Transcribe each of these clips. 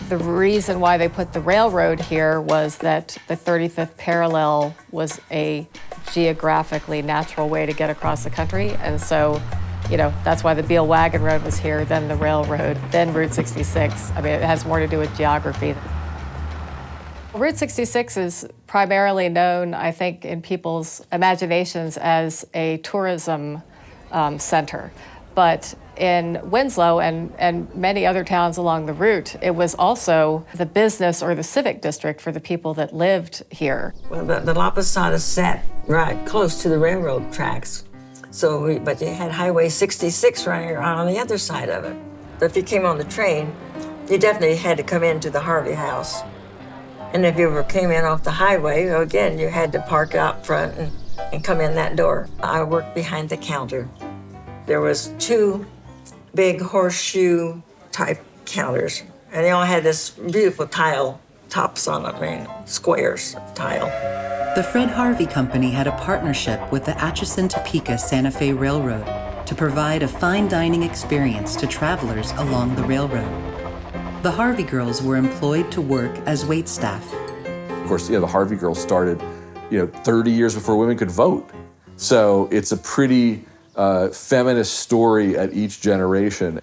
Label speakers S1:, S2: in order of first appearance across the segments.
S1: The reason why they put the railroad here was that the 35th parallel was a geographically natural way to get across the country. And so, that's why the Beale Wagon Road was here, then the railroad, then Route 66. I mean, it has more to do with geography. Route 66 is primarily known, I think, in people's imaginations as a tourism center. But in Winslow and many other towns along the route, it was also the business or the civic district for the people that lived here.
S2: Well, the La Posada sat right close to the railroad tracks. But you had Highway 66 running around on the other side of it. But if you came on the train, you definitely had to come into the Harvey house. And if you ever came in off the highway, again, you had to park out front and come in that door. I worked behind the counter. There was 2 big horseshoe type counters, and they all had this beautiful tile tops on them, squares of tile.
S3: The Fred Harvey Company had a partnership with the Atchison-Topeka-Santa Fe Railroad to provide a fine dining experience to travelers along the railroad. The Harvey Girls were employed to work as waitstaff.
S4: Of course, the Harvey Girls started, 30 years before women could vote. So it's a pretty feminist story at each generation.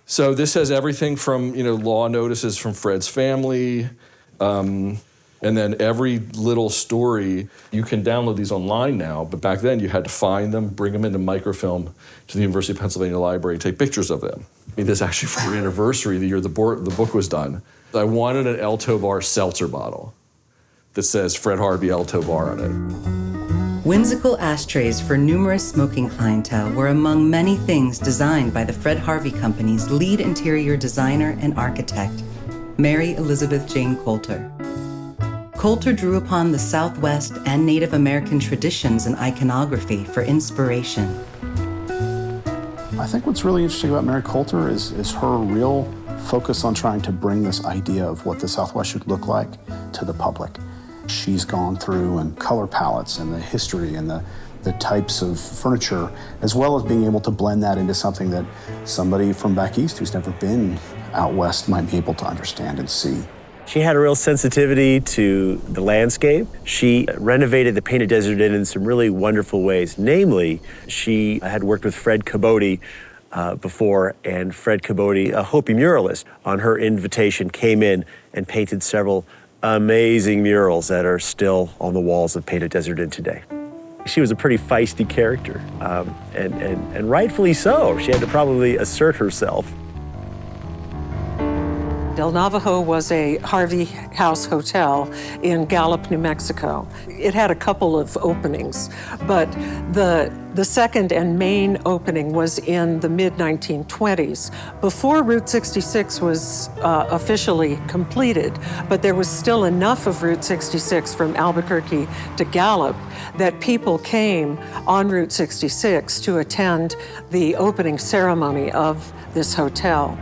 S4: So this has everything from, law notices from Fred's family, and then every little story. You can download these online now, but back then you had to find them, bring them into microfilm to the University of Pennsylvania Library, take pictures of them. This actually for our anniversary, the year the book was done. I wanted an El Tovar seltzer bottle that says Fred Harvey El Tovar on it.
S3: Whimsical ashtrays for numerous smoking clientele were among many things designed by the Fred Harvey Company's lead interior designer and architect, Mary Elizabeth Jane Colter. Colter drew upon the Southwest and Native American traditions and iconography for inspiration.
S5: I think what's really interesting about Mary Colter is her real focus on trying to bring this idea of what the Southwest should look like to the public. She's gone through and color palettes and the history and the types of furniture, as well as being able to blend that into something that somebody from back east who's never been out west might be able to understand and see.
S6: She had a real sensitivity to the landscape. She renovated the Painted Desert Inn in some really wonderful ways. Namely, she had worked with Fred Cabote before, and Fred Cabote, a Hopi muralist, on her invitation came in and painted several amazing murals that are still on the walls of Painted Desert Inn today. She was a pretty feisty character, and rightfully so. She had to probably assert herself.
S7: El Navajo was a Harvey House hotel in Gallup, New Mexico. It had a couple of openings, but the second and main opening was in the mid-1920s, before Route 66 was officially completed, but there was still enough of Route 66 from Albuquerque to Gallup that people came on Route 66 to attend the opening ceremony of this hotel.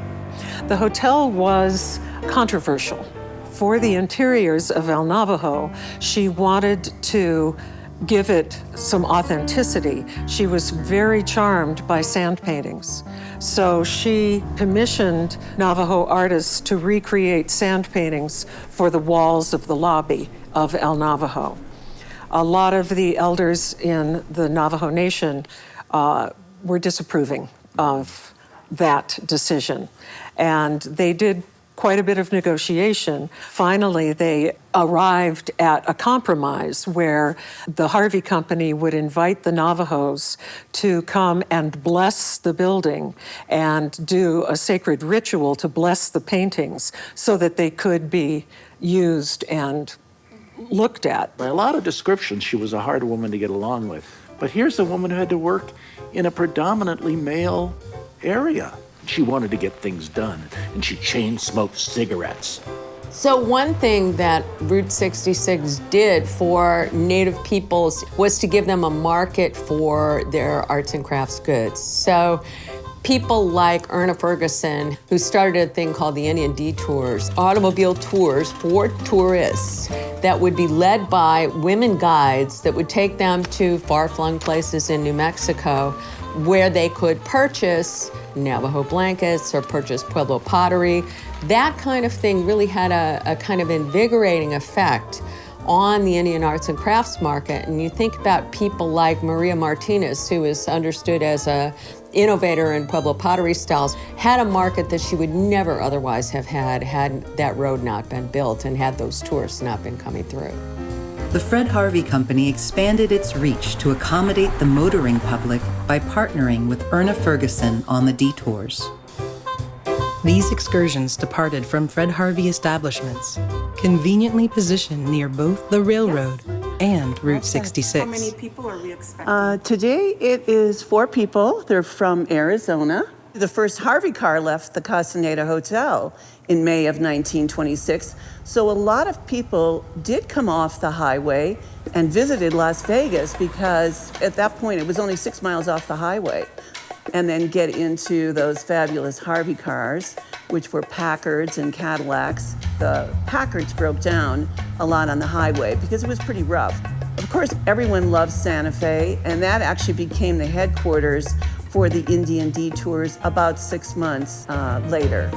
S7: The hotel was controversial. For the interiors of El Navajo, she wanted to give it some authenticity. She was very charmed by sand paintings. So she commissioned Navajo artists to recreate sand paintings for the walls of the lobby of El Navajo. A lot of the elders in the Navajo Nation were disapproving of that decision. And they did quite a bit of negotiation. Finally, they arrived at a compromise where the Harvey Company would invite the Navajos to come and bless the building and do a sacred ritual to bless the paintings so that they could be used and looked at.
S8: By a lot of descriptions, she was a hard woman to get along with. But here's a woman who had to work in a predominantly male area. She wanted to get things done, and she chain-smoked cigarettes.
S9: So one thing that Route 66 did for Native peoples was to give them a market for their arts and crafts goods. So people like Erna Ferguson, who started a thing called the Indian Detours, automobile tours for tourists that would be led by women guides that would take them to far-flung places in New Mexico where they could purchase Navajo blankets or purchase Pueblo pottery. That kind of thing really had a kind of invigorating effect on the Indian arts and crafts market. And you think about people like Maria Martinez, who is understood as a innovator in Pueblo pottery styles, had a market that she would never otherwise have had that road not been built and had those tourists not been coming through.
S3: The Fred Harvey Company expanded its reach to accommodate the motoring public by partnering with Erna Ferguson on the Detours. These excursions departed from Fred Harvey establishments, conveniently positioned near both the railroad and Route 66.
S10: How many people are we expecting? Today it is 4 people. They're from Arizona. The first Harvey car left the Castaneda Hotel in May of 1926. So a lot of people did come off the highway and visited Las Vegas because at that point it was only 6 miles off the highway. And then get into those fabulous Harvey cars, which were Packards and Cadillacs. The Packards broke down a lot on the highway because it was pretty rough. Of course, everyone loves Santa Fe, and that actually became the headquarters for the Indian Detours about 6 months later.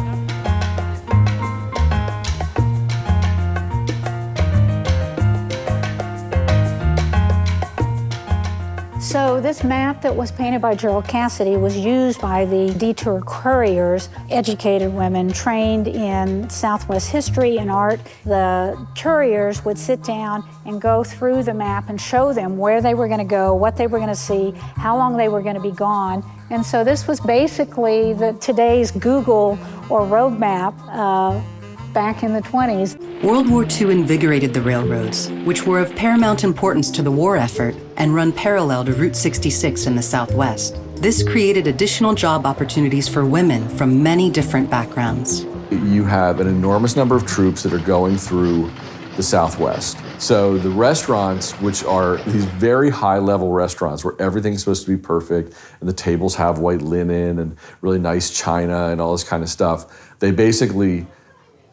S11: So this map that was painted by Gerald Cassidy was used by the detour couriers, educated women trained in Southwest history and art. The couriers would sit down and go through the map and show them where they were going to go, what they were going to see, how long they were going to be gone. And so this was basically today's Google or road map back in the 20s.
S3: World War II invigorated the railroads, which were of paramount importance to the war effort and run parallel to Route 66 in the Southwest. This created additional job opportunities for women from many different backgrounds.
S4: You have an enormous number of troops that are going through the Southwest. So the restaurants, which are these very high-level restaurants where everything's supposed to be perfect and the tables have white linen and really nice china and all this kind of stuff, they basically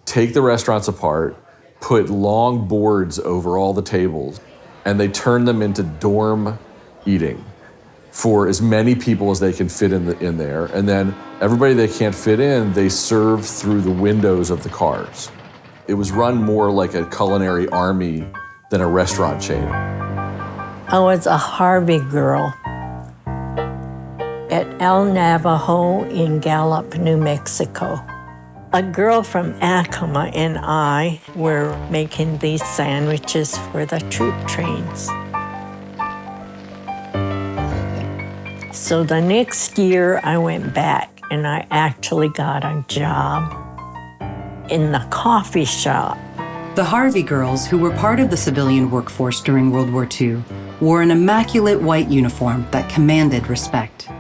S4: take the restaurants apart, put long boards over all the tables, and they turn them into dorm eating for as many people as they can fit in there. And then everybody they can't fit in, they serve through the windows of the cars. It was run more like a culinary army than a restaurant chain.
S12: I was a Harvey girl at El Navajo in Gallup, New Mexico. A girl from Acoma and I were making these sandwiches for the troop trains. So the next year I went back and I actually got a job in the coffee shop.
S3: The Harvey Girls, who were part of the civilian workforce during World War II, wore an immaculate white uniform that commanded respect.